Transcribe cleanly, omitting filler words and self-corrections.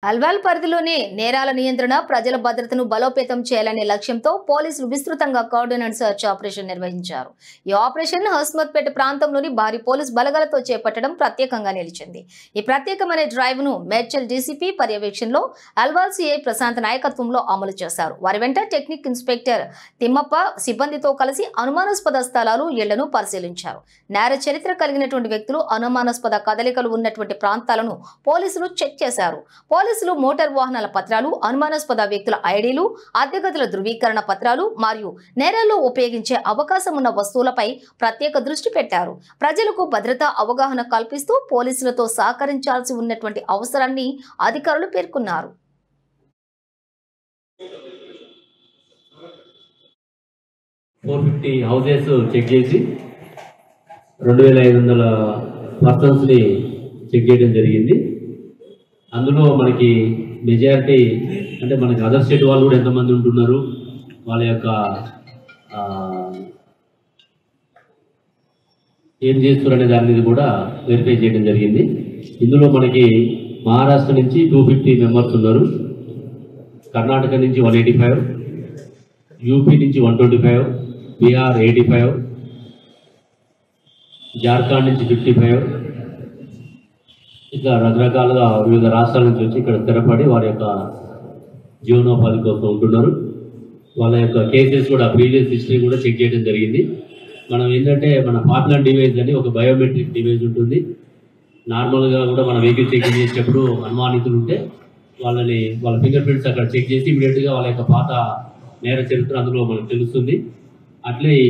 అల్వాల్ పరిధిలోని నేరాల నియంత్రణ ప్రజల భద్రతను బలోపేతం చేయాలనే లక్ష్యంతో పోలీసులు విస్తృతంగా కార్డోనెడ్ సర్చ్ ఆపరేషన్ నిర్వహించారు. ఈ ఆపరేషన్ హస్మత్పేట ప్రాంతంలోని భారీ పోలీస్ బలగాలతో చేపట్టడం ప్రత్యేకంగా నిలిచింది. ఈ ప్రత్యేకమైన డ్రైవ్ ను మేడ్చల్ డీసీపీ పర్యవేక్షణలో అల్వాల్ సిఐ ప్రశాంత్ నాయకత్వంలో అమలు చేశారు. వారి వెంట టెక్నిక్ ఇన్స్పెక్టర్ తిమ్మప్ప సిబ్బందితో కలిసి అనుమానాస్పద స్థలాలు, ఇళ్లను పరిశీలించారు. నేర చరిత్ర కలిగినటువంటి వ్యక్తులు, అనుమానాస్పద కదలికలు ఉన్నటువంటి ప్రాంతాలను పోలీసులు చెక్ చేశారు. పోలీసులు మోటార్ వాహనాల పత్రాలు, అనుమానాస్పద వ్యక్తుల ఐడీలు, అద్దెగదుల ధృవీకరణ పత్రాలు మరియు నేరాల్లో ఉపయోగించే అవకాశం ఉన్న వస్తువులపై ప్రత్యేక దృష్టి పెట్టారు. ప్రజలకు భద్రతా అవగాహన కల్పిస్తూ పోలీసులతో సహకరించాల్సి ఉన్నటువంటి అవసరాన్ని అధికారులు పేర్కొన్నారు. హౌసెస్ చెక్ చేసి 2500 పర్సన్స్ ని చెక్ చేయడం జరిగింది. అందులో మనకి మెజారిటీ అంటే మనకి అదర్ స్టేట్ వాళ్ళు కూడా ఎంతమంది ఉంటున్నారు, వాళ్ళ యొక్క ఏం చేస్తారు అనే దాని మీద కూడా వెరిఫై చేయడం జరిగింది. ఇందులో మనకి మహారాష్ట్ర నుంచి 250 మెంబర్స్ ఉన్నారు, కర్ణాటక నుంచి 185, యూపీ నుంచి 125, బీహార్ 85, జార్ఖండ్ నుంచి 55, ఇట్లా రకరకాలుగా వివిధ రాష్ట్రాల నుంచి వచ్చి ఇక్కడ స్థిరపడి వారి యొక్క జీవనోపాధి కోసం ఉంటున్నారు. వాళ్ళ యొక్క కేసెస్ కూడా ప్రీవియస్ హిస్టరీ కూడా చెక్ చేయడం జరిగింది. మనం ఏంటంటే మన పార్ట్నర్ డివైస్ అని ఒక బయోమెట్రిక్ డివైస్ ఉంటుంది. నార్మల్గా కూడా మన వెహికల్ చెకింగ్ చేసేటప్పుడు అనుమానితులు ఉంటే వాళ్ళ ఫింగర్ ప్రింట్స్ అక్కడ చెక్ చేసి ఇమీడియట్గా వాళ్ళ యొక్క పాత నేర చరిత్ర అందులో మనకు తెలుస్తుంది. అట్లే ఈ